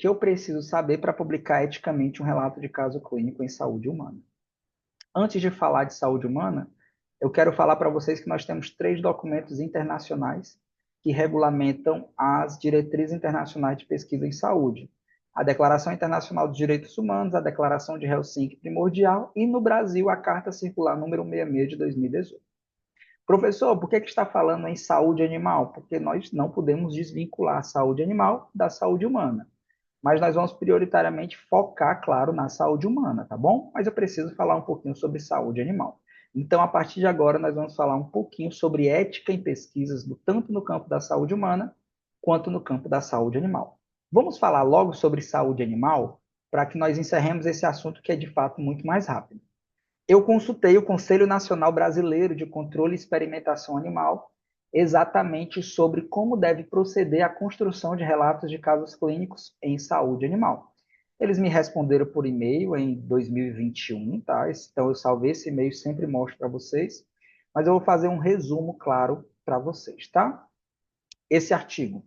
que eu preciso saber para publicar eticamente um relato de caso clínico em saúde humana. Antes de falar de saúde humana, eu quero falar para vocês que nós temos 3 documentos internacionais que regulamentam as diretrizes internacionais de pesquisa em saúde. A Declaração Internacional dos Direitos Humanos, a Declaração de Helsinki Primordial e, no Brasil, a Carta Circular número 66 de 2018. Professor, por que está falando em saúde animal? Porque nós não podemos desvincular a saúde animal da saúde humana. Mas nós vamos prioritariamente focar, claro, na saúde humana, tá bom? Mas eu preciso falar um pouquinho sobre saúde animal. Então, a partir de agora, nós vamos falar um pouquinho sobre ética em pesquisas, tanto no campo da saúde humana quanto no campo da saúde animal. Vamos falar logo sobre saúde animal para que nós encerremos esse assunto que é de fato muito mais rápido. Eu consultei o Conselho Nacional Brasileiro de Controle e Experimentação Animal exatamente sobre como deve proceder a construção de relatos de casos clínicos em saúde animal. Eles me responderam por e-mail em 2021, tá? Então eu salvei esse e-mail, sempre mostro para vocês, mas eu vou fazer um resumo claro para vocês, tá? Esse artigo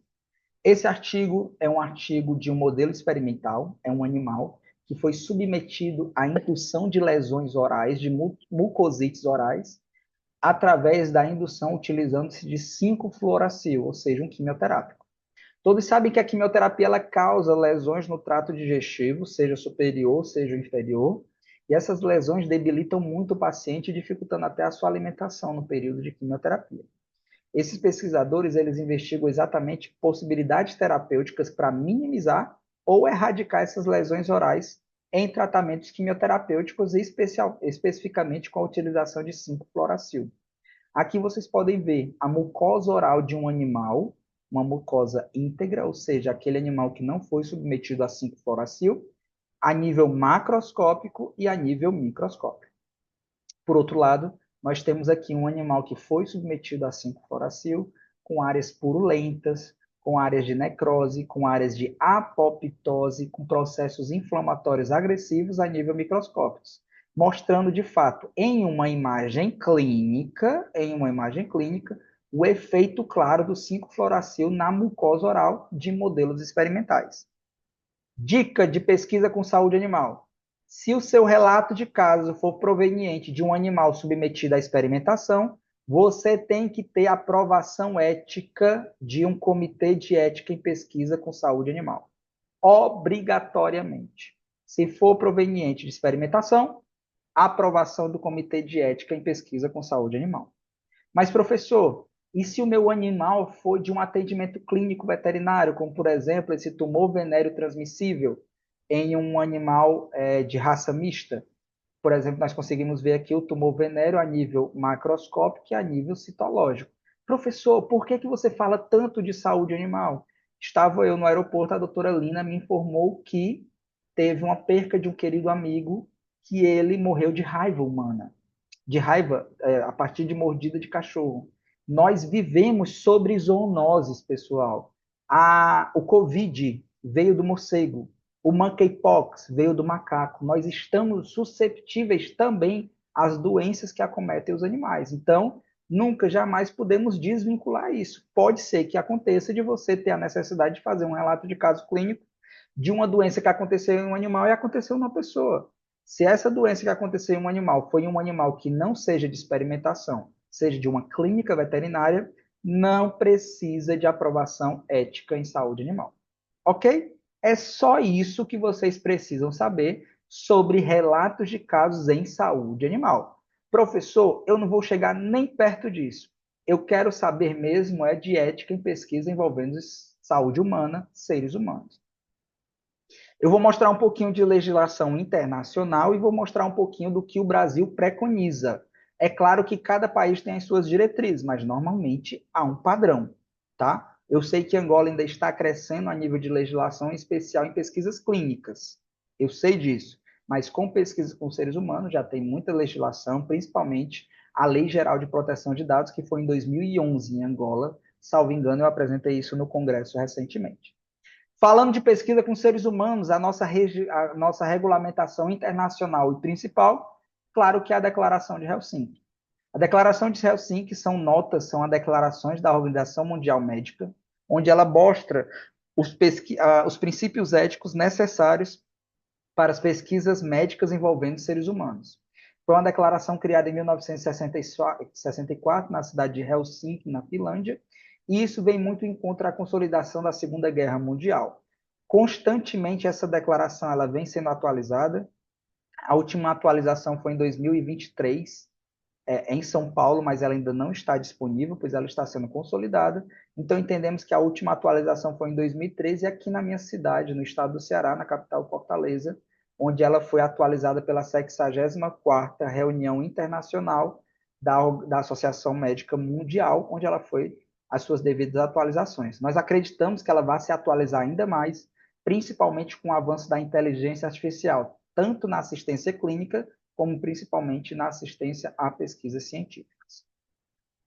esse artigo é um artigo de um modelo experimental, é um animal que foi submetido à indução de lesões orais, de mucosites orais, através da indução utilizando-se de 5-fluoracil, ou seja, um quimioterápico. Todos sabem que a quimioterapia ela causa lesões no trato digestivo, seja superior, seja inferior, e essas lesões debilitam muito o paciente, dificultando até a sua alimentação no período de quimioterapia. Esses pesquisadores, eles investigam exatamente possibilidades terapêuticas para minimizar ou erradicar essas lesões orais em tratamentos quimioterapêuticos e especificamente com a utilização de 5-fluoracil. Aqui vocês podem ver a mucosa oral de um animal, uma mucosa íntegra, ou seja, aquele animal que não foi submetido a 5-fluoracil, a nível macroscópico e a nível microscópico. Por outro lado, nós temos aqui um animal que foi submetido a 5-fluoracil, com áreas purulentas, com áreas de necrose, com áreas de apoptose, com processos inflamatórios agressivos a nível microscópico, mostrando de fato em uma imagem clínica, o efeito claro do 5-fluoracil na mucosa oral de modelos experimentais. Dica de pesquisa com saúde animal. Se o seu relato de caso for proveniente de um animal submetido à experimentação, você tem que ter aprovação ética de um comitê de ética em pesquisa com saúde animal. Obrigatoriamente. Se for proveniente de experimentação, aprovação do comitê de ética em pesquisa com saúde animal. Mas, professor, e se o meu animal for de um atendimento clínico veterinário, como, por exemplo, esse tumor venéreo transmissível em um animal de raça mista? Por exemplo, nós conseguimos ver aqui o tumor venéreo a nível macroscópico e a nível citológico. Professor, por que você fala tanto de saúde animal? Estava eu no aeroporto, a doutora Lina me informou que teve uma perca de um querido amigo, que ele morreu de raiva humana, de raiva a partir de mordida de cachorro. Nós vivemos sobre zoonoses, pessoal. O Covid veio do morcego, o monkeypox veio do macaco. Nós estamos susceptíveis também às doenças que acometem os animais. Então, nunca, jamais podemos desvincular isso. Pode ser que aconteça de você ter a necessidade de fazer um relato de caso clínico de uma doença que aconteceu em um animal e aconteceu numa pessoa. Se essa doença que aconteceu em um animal foi em um animal que não seja de experimentação, seja de uma clínica veterinária, não precisa de aprovação ética em saúde animal. Ok? É só isso que vocês precisam saber sobre relatos de casos em saúde animal. Professor, eu não vou chegar nem perto disso. Eu quero saber mesmo de ética em pesquisa envolvendo saúde humana, seres humanos. Eu vou mostrar um pouquinho de legislação internacional e vou mostrar um pouquinho do que o Brasil preconiza. É claro que cada país tem as suas diretrizes, mas normalmente há um padrão, tá? Eu sei que Angola ainda está crescendo a nível de legislação, em especial em pesquisas clínicas. Eu sei disso, mas com pesquisas com seres humanos já tem muita legislação, principalmente a Lei Geral de Proteção de Dados, que foi em 2011 em Angola. Salvo engano, eu apresentei isso no Congresso recentemente. Falando de pesquisa com seres humanos, a nossa regulamentação internacional e principal, claro que é a Declaração de Helsinki. A Declaração de Helsinki são notas, são as declarações da Organização Mundial Médica, onde ela mostra os princípios éticos necessários para as pesquisas médicas envolvendo seres humanos. Foi uma declaração criada em 1964 na cidade de Helsinki, na Finlândia, e isso vem muito em contra a consolidação da Segunda Guerra Mundial. Constantemente essa declaração ela vem sendo atualizada. A última atualização foi em 2023, em São Paulo, mas ela ainda não está disponível, pois ela está sendo consolidada. Então, entendemos que a última atualização foi em 2013, aqui na minha cidade, no estado do Ceará, na capital Fortaleza, onde ela foi atualizada pela 64ª Reunião Internacional da Associação Médica Mundial, onde ela foi as suas devidas atualizações. Nós acreditamos que ela vai se atualizar ainda mais, principalmente com o avanço da inteligência artificial, tanto na assistência clínica, como principalmente na assistência a pesquisas científicas.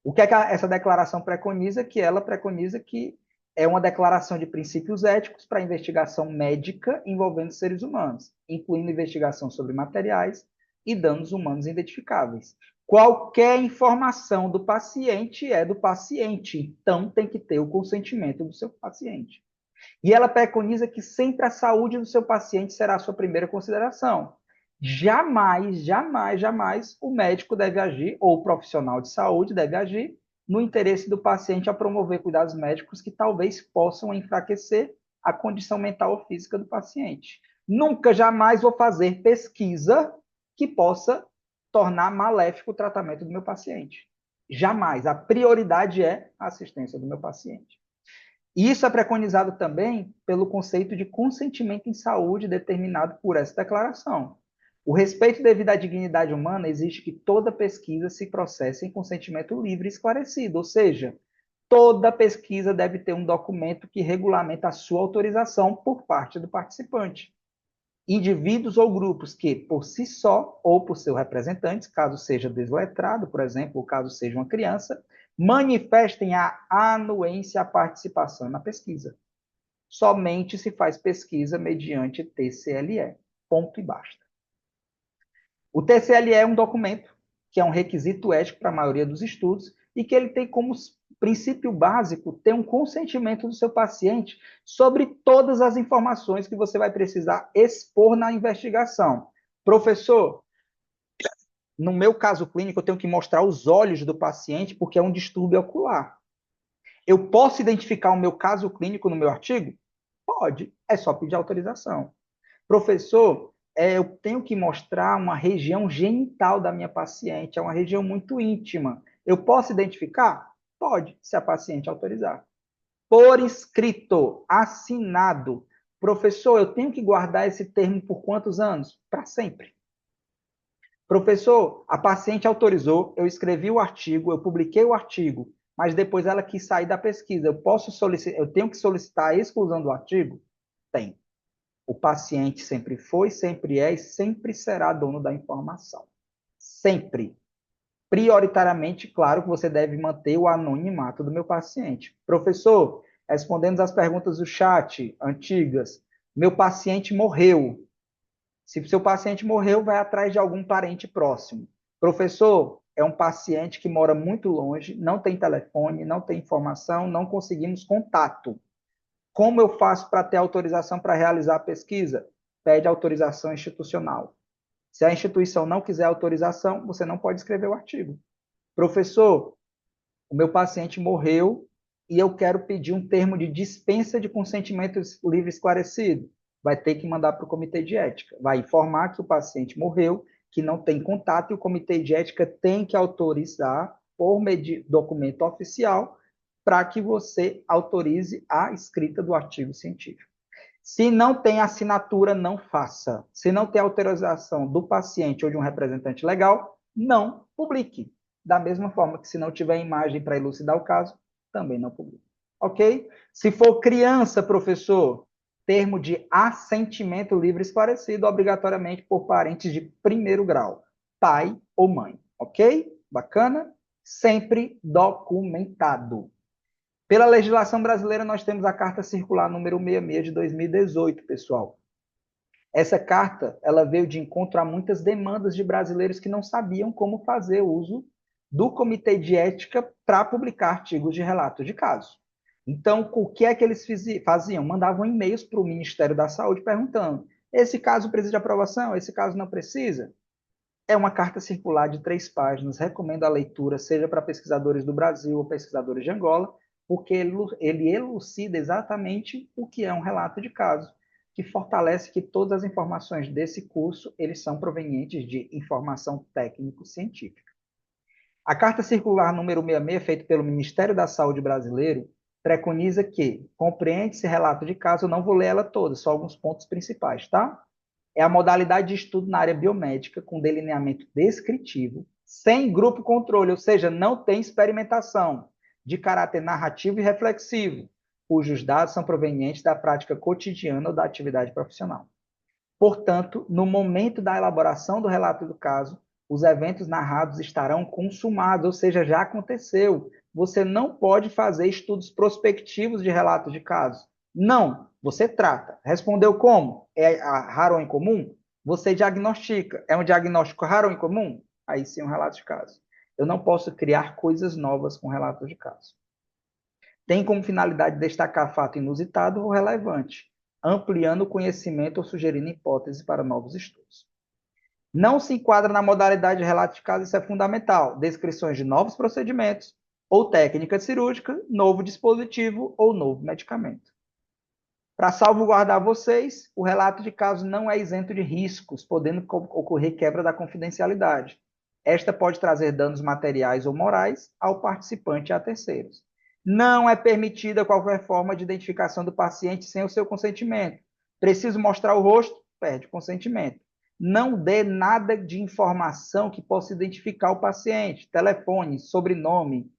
O que é que essa declaração preconiza? Que ela preconiza que é uma declaração de princípios éticos para investigação médica envolvendo seres humanos, incluindo investigação sobre materiais e danos humanos identificáveis. Qualquer informação do paciente é do paciente, então tem que ter o consentimento do seu paciente. E ela preconiza que sempre a saúde do seu paciente será a sua primeira consideração. Jamais, jamais, jamais o médico deve agir, ou o profissional de saúde deve agir, no interesse do paciente a promover cuidados médicos que talvez possam enfraquecer a condição mental ou física do paciente. Nunca, jamais vou fazer pesquisa que possa tornar maléfico o tratamento do meu paciente. Jamais. A prioridade é a assistência do meu paciente. E isso é preconizado também pelo conceito de consentimento em saúde determinado por essa declaração. O respeito devido à dignidade humana exige que toda pesquisa se processe em consentimento livre e esclarecido, ou seja, toda pesquisa deve ter um documento que regulamenta a sua autorização por parte do participante. Indivíduos ou grupos que, por si só, ou por seus representantes, caso seja desletrado, por exemplo, ou caso seja uma criança, manifestem a anuência à participação na pesquisa. Somente se faz pesquisa mediante TCLE. Ponto e basta. O TCLE é um documento que é um requisito ético para a maioria dos estudos e que ele tem como princípio básico ter um consentimento do seu paciente sobre todas as informações que você vai precisar expor na investigação. Professor, no meu caso clínico, eu tenho que mostrar os olhos do paciente porque é um distúrbio ocular. Eu posso identificar o meu caso clínico no meu artigo? Pode, é só pedir autorização. Professor, eu tenho que mostrar uma região genital da minha paciente, é uma região muito íntima. Eu posso identificar? Pode, se a paciente autorizar. Por escrito, assinado. Professor, eu tenho que guardar esse termo por quantos anos? Para sempre. Professor, a paciente autorizou, eu escrevi o artigo, eu publiquei o artigo, mas depois ela quis sair da pesquisa. Eu tenho que solicitar a exclusão do artigo? Tem. O paciente sempre foi, sempre é e sempre será dono da informação. Sempre. Prioritariamente, claro que você deve manter o anonimato do meu paciente. Professor, respondendo às perguntas do chat antigas, meu paciente morreu. Se o seu paciente morreu, vai atrás de algum parente próximo. Professor, é um paciente que mora muito longe, não tem telefone, não tem informação, não conseguimos contato. Como eu faço para ter autorização para realizar a pesquisa? Pede autorização institucional. Se a instituição não quiser autorização, você não pode escrever o artigo. Professor, o meu paciente morreu e eu quero pedir um termo de dispensa de consentimento livre esclarecido. Vai ter que mandar para o comitê de ética. Vai informar que o paciente morreu, que não tem contato, e o comitê de ética tem que autorizar, por meio de documento oficial, para que você autorize a escrita do artigo científico. Se não tem assinatura, não faça. Se não tem autorização do paciente ou de um representante legal, não publique. Da mesma forma que se não tiver imagem para elucidar o caso, também não publique. Ok? Se for criança, professor, termo de assentimento livre esclarecido, obrigatoriamente por parentes de primeiro grau, pai ou mãe. Ok? Bacana? Sempre documentado. Pela legislação brasileira, nós temos a Carta Circular número 66 de 2018, pessoal. Essa carta, ela veio de encontro a muitas demandas de brasileiros que não sabiam como fazer uso do Comitê de Ética para publicar artigos de relato de caso. Então, o que é que eles faziam? Mandavam e-mails para o Ministério da Saúde perguntando: esse caso precisa de aprovação? Esse caso não precisa? É uma carta circular de 3 páginas. Recomendo a leitura, seja para pesquisadores do Brasil ou pesquisadores de Angola, porque ele elucida exatamente o que é um relato de caso, que fortalece que todas as informações desse curso eles são provenientes de informação técnico-científica. A Carta Circular número 66, feita pelo Ministério da Saúde brasileiro, preconiza que compreende-se relato de caso, eu não vou ler ela toda, só alguns pontos principais, tá? É a modalidade de estudo na área biomédica com delineamento descritivo, sem grupo controle, ou seja, não tem experimentação, de caráter narrativo e reflexivo, cujos dados são provenientes da prática cotidiana ou da atividade profissional. Portanto, no momento da elaboração do relato do caso, os eventos narrados estarão consumados, ou seja, já aconteceu. Você não pode fazer estudos prospectivos de relatos de casos. Não, você trata. Respondeu como? É raro ou incomum? Você diagnostica. É um diagnóstico raro ou incomum? Aí sim, um relato de caso. Eu não posso criar coisas novas com relatos de caso. Tem como finalidade destacar fato inusitado ou relevante, ampliando o conhecimento ou sugerindo hipóteses para novos estudos. Não se enquadra na modalidade de relato de caso, isso é fundamental. Descrições de novos procedimentos ou técnica cirúrgica, novo dispositivo ou novo medicamento. Para salvaguardar vocês, o relato de caso não é isento de riscos, podendo ocorrer quebra da confidencialidade. Esta pode trazer danos materiais ou morais ao participante e a terceiros. Não é permitida qualquer forma de identificação do paciente sem o seu consentimento. Preciso mostrar o rosto? Perde o consentimento. Não dê nada de informação que possa identificar o paciente, telefone, sobrenome,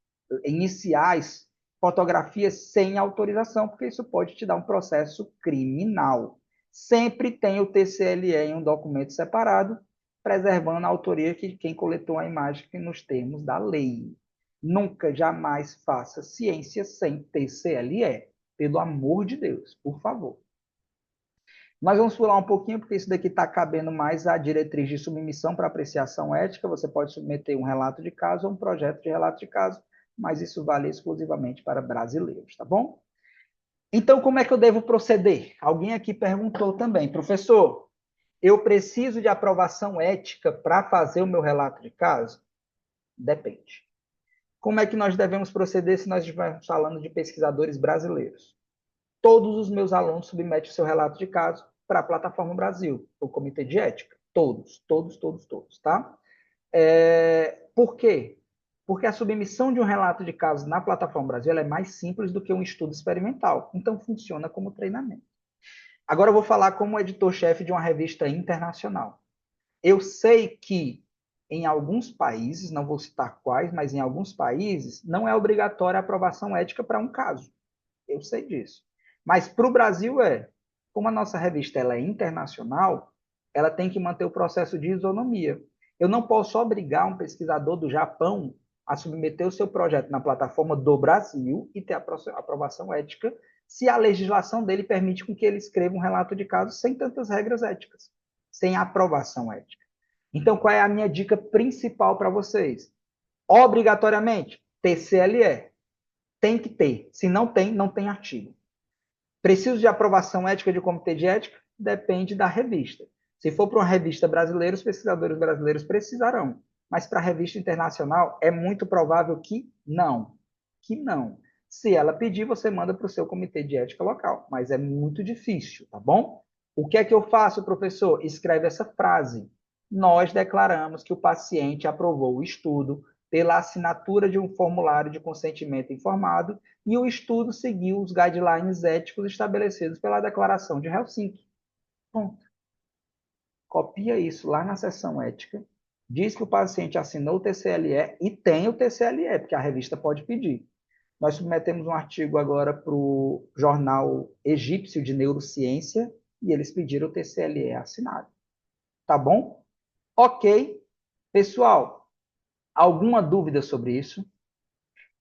iniciais, fotografias sem autorização, porque isso pode te dar um processo criminal. Sempre tem o TCLE em um documento separado, preservando a autoria de quem coletou a imagem que nos termos da lei. Nunca, jamais faça ciência sem TCLE. Pelo amor de Deus, por favor. Nós vamos pular um pouquinho, porque isso daqui está cabendo mais à diretriz de submissão para apreciação ética. Você pode submeter um relato de caso ou um projeto de relato de caso, mas isso vale exclusivamente para brasileiros, tá bom? Então, como é que eu devo proceder? Alguém aqui perguntou também, professor, eu preciso de aprovação ética para fazer o meu relato de caso? Depende. Como é que nós devemos proceder se nós estivermos falando de pesquisadores brasileiros? Todos os meus alunos submetem o seu relato de caso para a Plataforma Brasil, o Comitê de Ética. Todos, todos, todos, todos, tá? Por quê? Porque a submissão de um relato de caso na Plataforma Brasil é mais simples do que um estudo experimental. Então, funciona como treinamento. Agora, eu vou falar como editor-chefe de uma revista internacional. Eu sei que em alguns países, não vou citar quais, mas em alguns países, não é obrigatória a aprovação ética para um caso. Eu sei disso. Mas para o Brasil é. Como a nossa revista ela é internacional, ela tem que manter o processo de isonomia. Eu não posso obrigar um pesquisador do Japão a submeter o seu projeto na plataforma do Brasil e ter a aprovação ética, se a legislação dele permite com que ele escreva um relato de caso sem tantas regras éticas, sem aprovação ética. Então, qual é a minha dica principal para vocês? Obrigatoriamente, TCLE. Tem que ter. Se não tem, não tem artigo. Preciso de aprovação ética de comitê de ética? Depende da revista. Se for para uma revista brasileira, os pesquisadores brasileiros precisarão. Mas para a revista internacional, é muito provável que não. Que não. Se ela pedir, você manda para o seu comitê de ética local. Mas é muito difícil, tá bom? O que é que eu faço, professor? Escreve essa frase. Nós declaramos que o paciente aprovou o estudo pela assinatura de um formulário de consentimento informado e o estudo seguiu os guidelines éticos estabelecidos pela Declaração de Helsinki. Ponto. Copia isso lá na seção ética, diz que o paciente assinou o TCLE e tem o TCLE, porque a revista pode pedir. Nós submetemos um artigo agora para o jornal egípcio de neurociência e eles pediram o TCLE assinado. Tá bom? Ok. Pessoal, alguma dúvida sobre isso?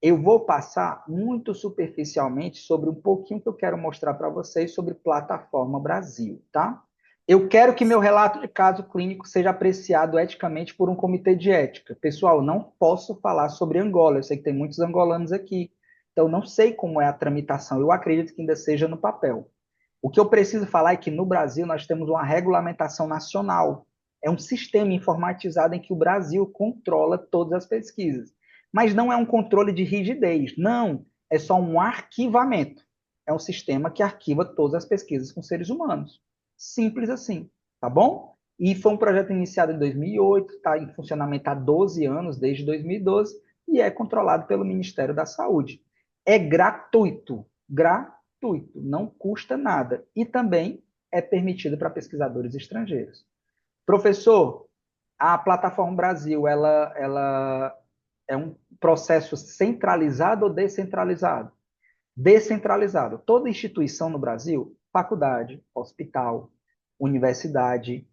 Eu vou passar muito superficialmente sobre um pouquinho que eu quero mostrar para vocês sobre Plataforma Brasil, tá? Eu quero que meu relato de caso clínico seja apreciado eticamente por um comitê de ética. Pessoal, não posso falar sobre Angola, eu sei que tem muitos angolanos aqui. Então, não sei como é a tramitação. Eu acredito que ainda seja no papel. O que eu preciso falar é que no Brasil nós temos uma regulamentação nacional. É um sistema informatizado em que o Brasil controla todas as pesquisas. Mas não é um controle de rigidez. Não. É só um arquivamento. É um sistema que arquiva todas as pesquisas com seres humanos. Simples assim. Tá bom? E foi um projeto iniciado em 2008, está em funcionamento há 12 anos, desde 2012, e é controlado pelo Ministério da Saúde. É gratuito, gratuito, não custa nada. E também é permitido para pesquisadores estrangeiros. Professor, a Plataforma Brasil, ela é um processo centralizado ou descentralizado? Descentralizado. Toda instituição no Brasil, faculdade, hospital, universidade,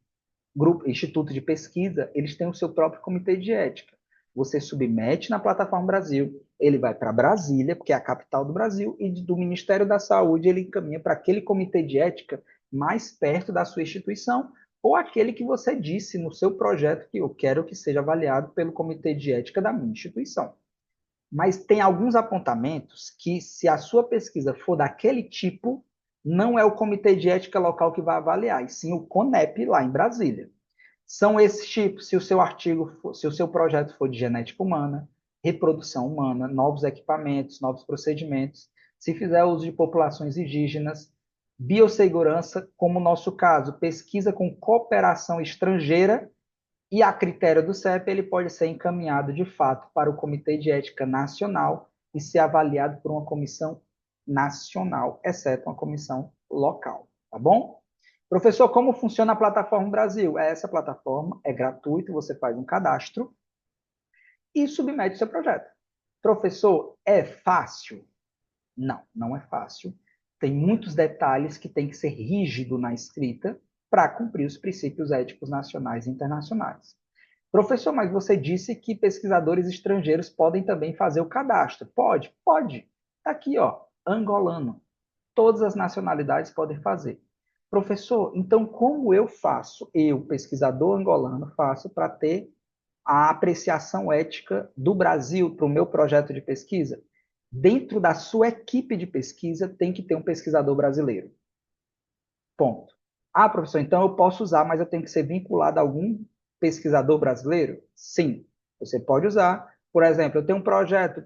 grupo, instituto de pesquisa, eles têm o seu próprio comitê de ética. Você submete na Plataforma Brasil, ele vai para Brasília, porque é a capital do Brasil, e do Ministério da Saúde ele encaminha para aquele comitê de ética mais perto da sua instituição, ou aquele que você disse no seu projeto que eu quero que seja avaliado pelo comitê de ética da minha instituição. Mas tem alguns apontamentos que, se a sua pesquisa for daquele tipo, não é o comitê de ética local que vai avaliar, e sim o CONEP lá em Brasília. São esses tipos, se o seu artigo, se o seu projeto for de genética humana, reprodução humana, novos equipamentos, novos procedimentos, se fizer uso de populações indígenas, biossegurança, como no nosso caso, pesquisa com cooperação estrangeira, e a critério do CEP, ele pode ser encaminhado de fato para o Comitê de Ética Nacional e ser avaliado por uma comissão nacional, exceto uma comissão local, tá bom? Professor, como funciona a Plataforma Brasil? Essa plataforma é gratuita, você faz um cadastro e submete o seu projeto. Professor, é fácil? Não, não é fácil. Tem muitos detalhes que tem que ser rígido na escrita para cumprir os princípios éticos nacionais e internacionais. Professor, mas você disse que pesquisadores estrangeiros podem também fazer o cadastro. Pode, pode. Está aqui, ó, angolano. Todas as nacionalidades podem fazer. Professor, então como eu faço, eu, pesquisador angolano, faço para ter a apreciação ética do Brasil para o meu projeto de pesquisa? Dentro da sua equipe de pesquisa tem que ter um pesquisador brasileiro. Ponto. Ah, professor, então eu posso usar, mas eu tenho que ser vinculado a algum pesquisador brasileiro? Sim, você pode usar. Por exemplo, eu tenho um projeto,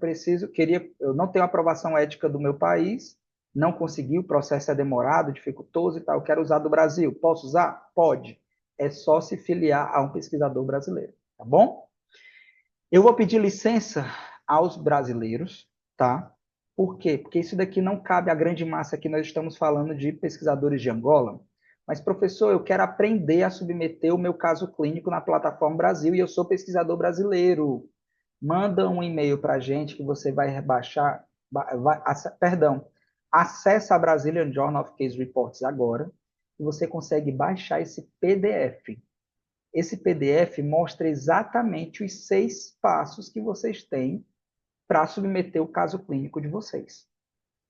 eu não tenho aprovação ética do meu país, não consegui, o processo é demorado, dificultoso e tal, eu quero usar do Brasil. Posso usar? Pode. É só se filiar a um pesquisador brasileiro, tá bom? Eu vou pedir licença aos brasileiros, tá? Por quê? Porque isso daqui não cabe à grande massa que nós estamos falando de pesquisadores de Angola. Mas, professor, eu quero aprender a submeter o meu caso clínico na plataforma Brasil e eu sou pesquisador brasileiro. Manda um e-mail para a gente que você vai baixar, perdão, acessa a Brazilian Journal of Case Reports agora e você consegue baixar esse PDF. Esse PDF mostra exatamente os 6 passos que vocês têm para submeter o caso clínico de vocês.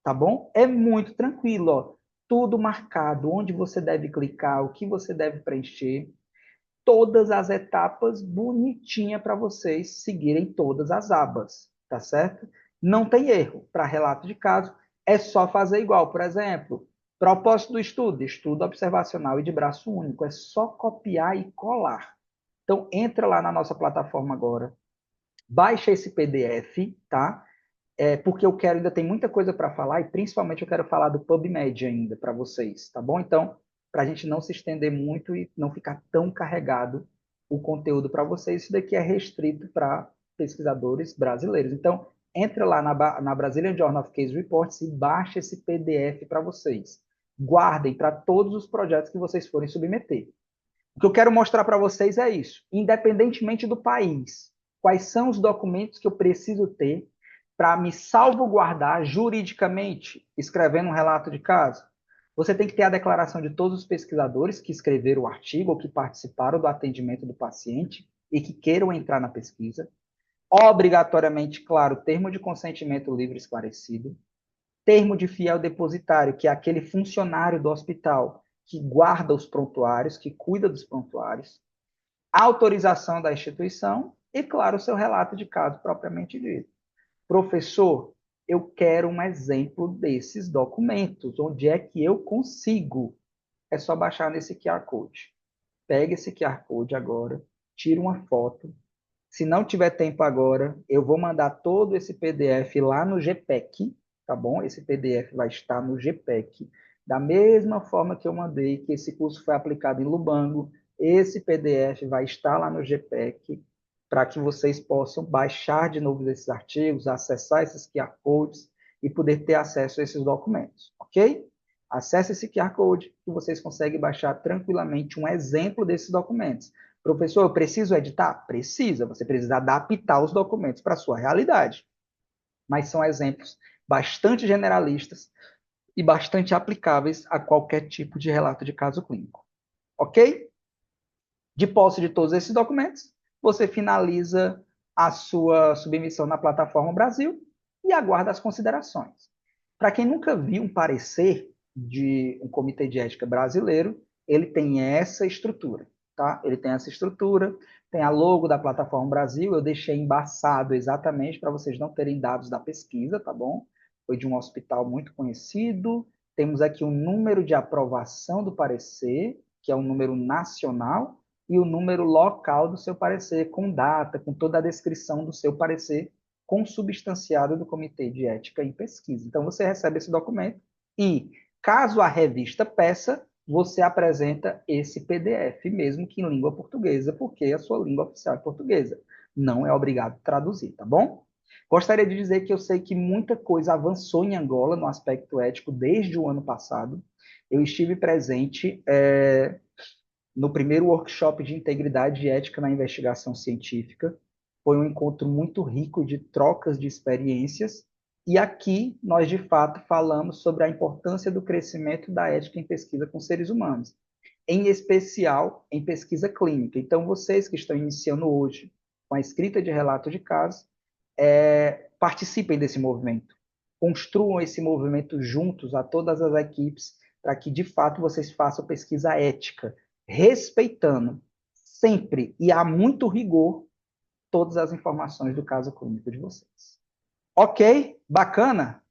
Tá bom? É muito tranquilo, ó. Tudo marcado, onde você deve clicar, o que você deve preencher, todas as etapas bonitinha para vocês seguirem todas as abas, tá certo? Não tem erro. Para relato de caso, é só fazer igual. Por exemplo, propósito do estudo, estudo observacional e de braço único. É só copiar e colar. Então, entra lá na nossa plataforma agora, baixa esse PDF, tá? Porque eu quero, ainda tem muita coisa para falar, e principalmente eu quero falar do PubMed ainda para vocês, tá bom? Então, para a gente não se estender muito e não ficar tão carregado o conteúdo para vocês, isso daqui é restrito para pesquisadores brasileiros. Então, entra lá na Brazilian Journal of Case Reports e baixa esse PDF para vocês. Guardem para todos os projetos que vocês forem submeter. O que eu quero mostrar para vocês é isso. Independentemente do país, quais são os documentos que eu preciso ter para me salvaguardar juridicamente, escrevendo um relato de caso? Você tem que ter a declaração de todos os pesquisadores que escreveram o artigo ou que participaram do atendimento do paciente e que queiram entrar na pesquisa. Obrigatoriamente, claro, termo de consentimento livre e esclarecido. Termo de fiel depositário, que é aquele funcionário do hospital que guarda os prontuários, que cuida dos prontuários, autorização da instituição e, claro, o seu relato de caso propriamente dito. Professor, eu quero um exemplo desses documentos. Onde é que eu consigo? É só baixar nesse QR Code. Pega esse QR Code agora, tira uma foto. Se não tiver tempo agora, eu vou mandar todo esse PDF lá no GPEC, tá bom? Esse PDF vai estar no GPEC. Da mesma forma que eu mandei, que esse curso foi aplicado em Lubango, esse PDF vai estar lá no GPEC, para que vocês possam baixar de novo esses artigos, acessar esses QR Codes e poder ter acesso a esses documentos, ok? Acesse esse QR Code que vocês conseguem baixar tranquilamente um exemplo desses documentos. Professor, eu preciso editar? Precisa. Você precisa adaptar os documentos para a sua realidade. Mas são exemplos bastante generalistas e bastante aplicáveis a qualquer tipo de relato de caso clínico. Ok? De posse de todos esses documentos, você finaliza a sua submissão na plataforma Brasil e aguarda as considerações. Para quem nunca viu um parecer de um comitê de ética brasileiro, ele tem essa estrutura, tá? Ele tem essa estrutura, tem a logo da plataforma Brasil, eu deixei embaçado exatamente para vocês não terem dados da pesquisa, tá bom? Foi de um hospital muito conhecido. Temos aqui o número de aprovação do parecer, que é um número nacional, e o número local do seu parecer, com data, com toda a descrição do seu parecer, consubstanciado do Comitê de Ética em Pesquisa. Então, você recebe esse documento e, caso a revista peça, você apresenta esse PDF, mesmo que em língua portuguesa, porque a sua língua oficial é portuguesa. Não é obrigado a traduzir, tá bom? Gostaria de dizer que eu sei que muita coisa avançou em Angola no aspecto ético desde o ano passado. Eu estive presente no primeiro workshop de integridade e ética na investigação científica. Foi um encontro muito rico de trocas de experiências. E aqui nós, de fato, falamos sobre a importância do crescimento da ética em pesquisa com seres humanos, em especial em pesquisa clínica. Então, vocês que estão iniciando hoje com a escrita de relato de casos, participem desse movimento. Construam esse movimento juntos a todas as equipes para que, de fato, vocês façam pesquisa ética, respeitando sempre e há muito rigor todas as informações do caso clínico de vocês. Ok? Bacana?